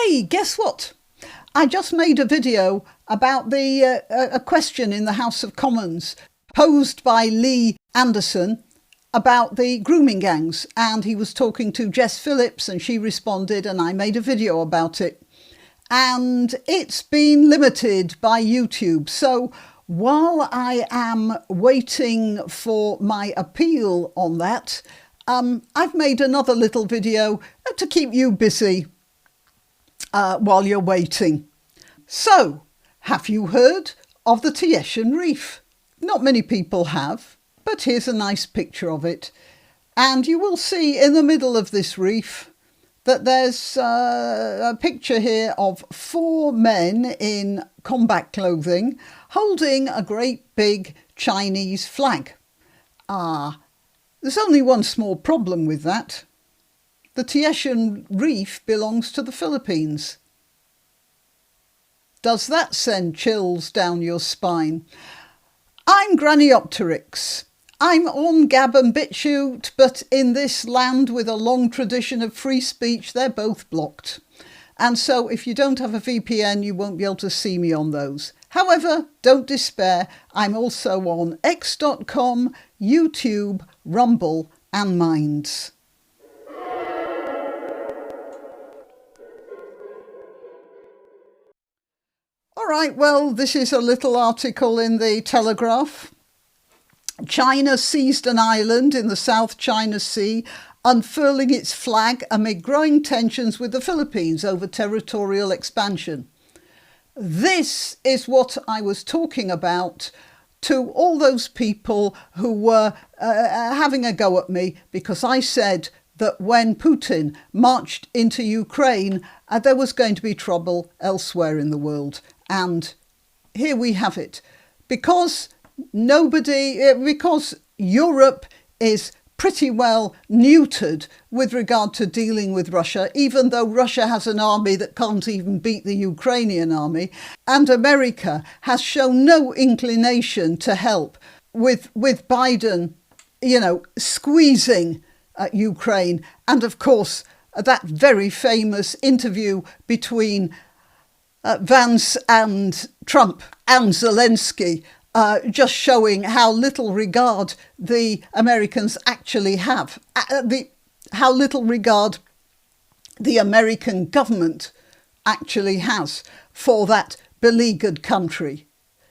Hey, guess what? I just made a video about a question in the House of Commons posed by Lee Anderson about the grooming gangs, and he was talking to Jess Phillips and she responded and I made a video about it. And it's been limited by YouTube. So while I am waiting for my appeal on that, I've made another little video to keep you busy while you're waiting. So, have you heard of the Tahitian Reef? Not many people have, but here's a nice picture of it. And you will see in the middle of this reef that there's a picture here of 4 men in combat clothing holding a great big Chinese flag. There's only one small problem with that. The Tahitian Reef belongs to the Philippines. Does that send chills down your spine? I'm granniopteryx. I'm on Gab and BitChute, but in this land with a long tradition of free speech, they're both blocked. And so if you don't have a VPN, you won't be able to see me on those. However, don't despair. I'm also on x.com, YouTube, Rumble and Minds. All right, well, this is a little article in the Telegraph. China seized an island in the South China Sea, unfurling its flag amid growing tensions with the Philippines over territorial expansion. This is what I was talking about to all those people who were having a go at me because I said that when Putin marched into Ukraine, there was going to be trouble elsewhere in the world. And here we have it. Because Europe is pretty well neutered with regard to dealing with Russia, even though Russia has an army that can't even beat the Ukrainian army, and America has shown no inclination to help with Biden, squeezing Ukraine. And of course, that very famous interview between Vance and Trump and Zelensky, just showing how little regard the Americans actually have, how little regard the American government actually has for that beleaguered country.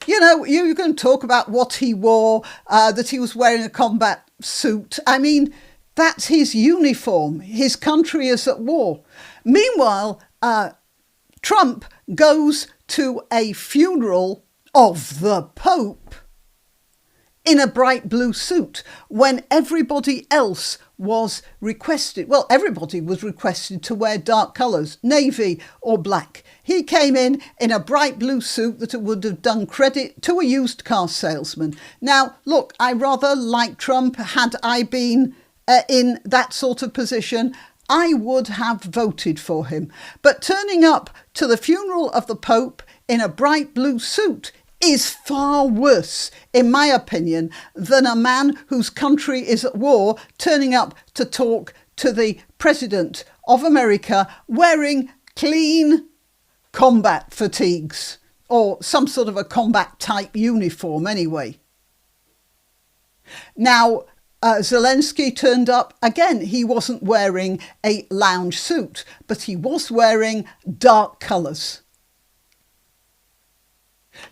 You can talk about what he wore, that he was wearing a combat suit. I mean, that's his uniform. His country is at war. Meanwhile, Trump goes to a funeral of the Pope in a bright blue suit when everybody else was requested. Well, everybody was requested to wear dark colours, navy or black. He came in a bright blue suit that would have done credit to a used car salesman. Now, look, I rather like Trump. Had I been in that sort of position, I would have voted for him. But turning up to the funeral of the Pope in a bright blue suit is far worse, in my opinion, than a man whose country is at war turning up to talk to the President of America wearing clean combat fatigues or some sort of a combat type uniform anyway. Now, Zelensky turned up. Again, he wasn't wearing a lounge suit, but he was wearing dark colours.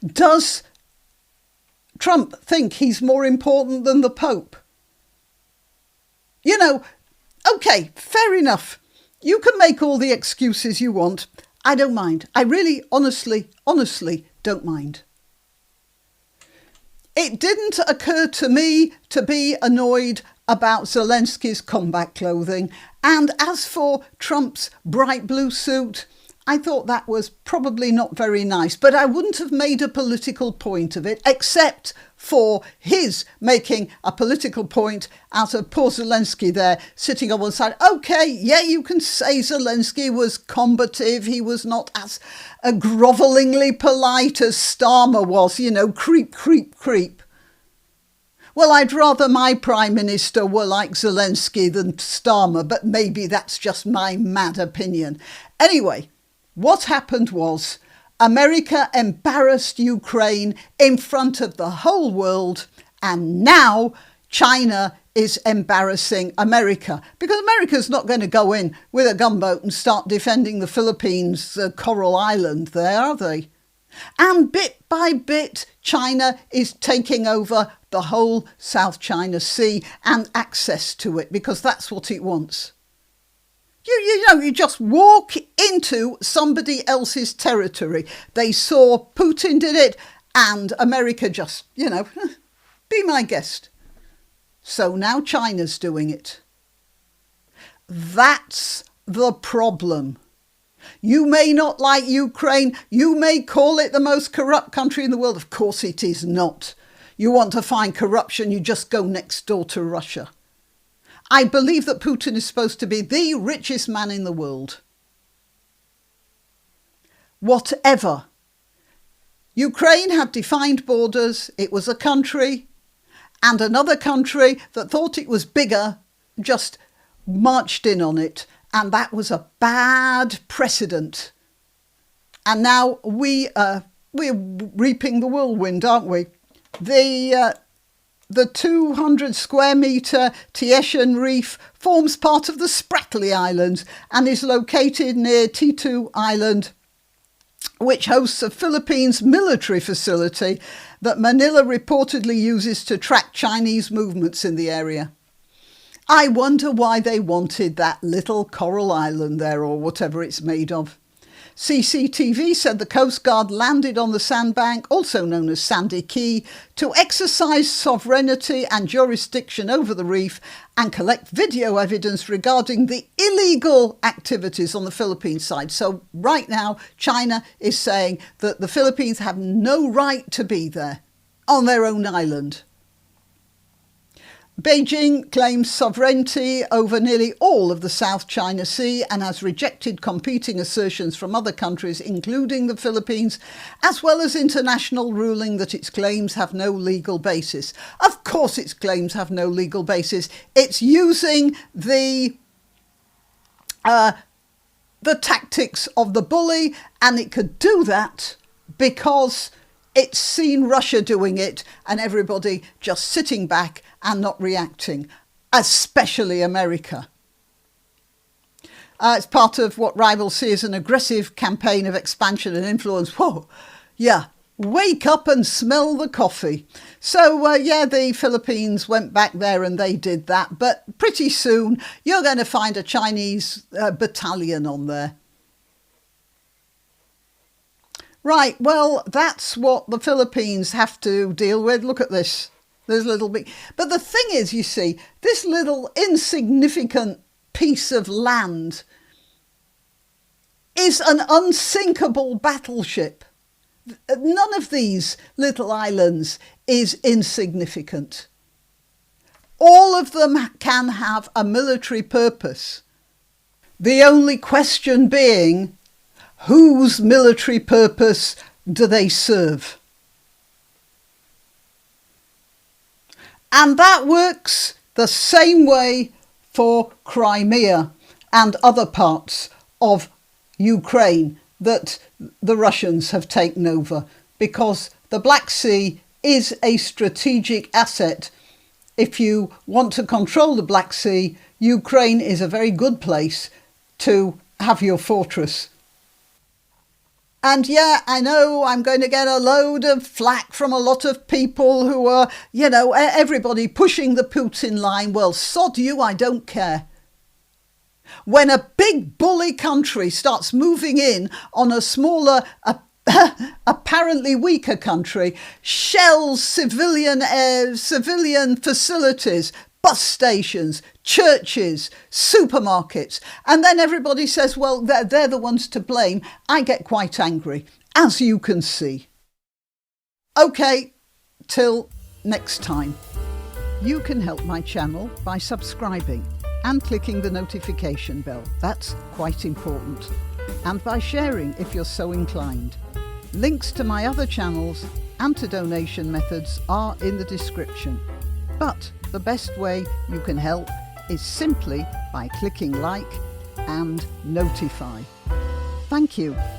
Does Trump think he's more important than the Pope? Okay, fair enough. You can make all the excuses you want. I don't mind. I really, honestly don't mind. It didn't occur to me to be annoyed about Zelensky's combat clothing. And as for Trump's bright blue suit, I thought that was probably not very nice, but I wouldn't have made a political point of it, except for his making a political point out of poor Zelensky there, sitting on one side. Okay, yeah, you can say Zelensky was combative. He was not as grovellingly polite as Starmer was, creep, creep, creep. Well, I'd rather my Prime Minister were like Zelensky than Starmer, but maybe that's just my mad opinion. Anyway, What happened was America embarrassed Ukraine in front of the whole world, and now China is embarrassing America, because America's not going to go in with a gunboat and start defending the Philippines, Coral Island there, are they? And bit by bit, China is taking over the whole South China Sea and access to it, because that's what it wants. You just walk into somebody else's territory. They saw Putin did it, and America just, be my guest. So now China's doing it. That's the problem. You may not like Ukraine. You may call it the most corrupt country in the world. Of course it is not. You want to find corruption, you just go next door to Russia. I believe that Putin is supposed to be the richest man in the world. Whatever. Ukraine had defined borders. It was a country. And another country that thought it was bigger just marched in on it. And that was a bad precedent. And now we're reaping the whirlwind, aren't we? The 200 square metre Tieshan Reef forms part of the Spratly Islands and is located near T2 Island, which hosts a Philippines military facility that Manila reportedly uses to track Chinese movements in the area. I wonder why they wanted that little coral island there, or whatever it's made of. CCTV said the Coast Guard landed on the sandbank, also known as Sandy Key, to exercise sovereignty and jurisdiction over the reef and collect video evidence regarding the illegal activities on the Philippines side. So right now, China is saying that the Philippines have no right to be there on their own island. Beijing claims sovereignty over nearly all of the South China Sea and has rejected competing assertions from other countries, including the Philippines, as well as international ruling that its claims have no legal basis. Of course its claims have no legal basis. It's using the tactics of the bully, and it could do that because it's seen Russia doing it and everybody just sitting back and not reacting, especially America. It's part of what rivals see as an aggressive campaign of expansion and influence. Whoa, yeah, wake up and smell the coffee. So, the Philippines went back there and they did that. But pretty soon you're going to find a Chinese battalion on there. Right, well, that's what the Philippines have to deal with. Look at this. There's a little bit. But the thing is, you see, this little insignificant piece of land is an unsinkable battleship. None of these little islands is insignificant. All of them can have a military purpose. The only question being, whose military purpose do they serve? And that works the same way for Crimea and other parts of Ukraine that the Russians have taken over, because the Black Sea is a strategic asset. If you want to control the Black Sea, Ukraine is a very good place to have your fortress. And yeah, I know I'm going to get a load of flack from a lot of people who are, everybody pushing the Putin line. Well, sod you, I don't care. When a big bully country starts moving in on a smaller, apparently weaker country, shells civilian facilities, bus stations, churches, supermarkets, and then everybody says, well, they're the ones to blame, I get quite angry, as you can see. Okay, till next time. You can help my channel by subscribing and clicking the notification bell. That's quite important. And by sharing if you're so inclined. Links to my other channels and to donation methods are in the description. But the best way you can help is simply by clicking like and notify. Thank you.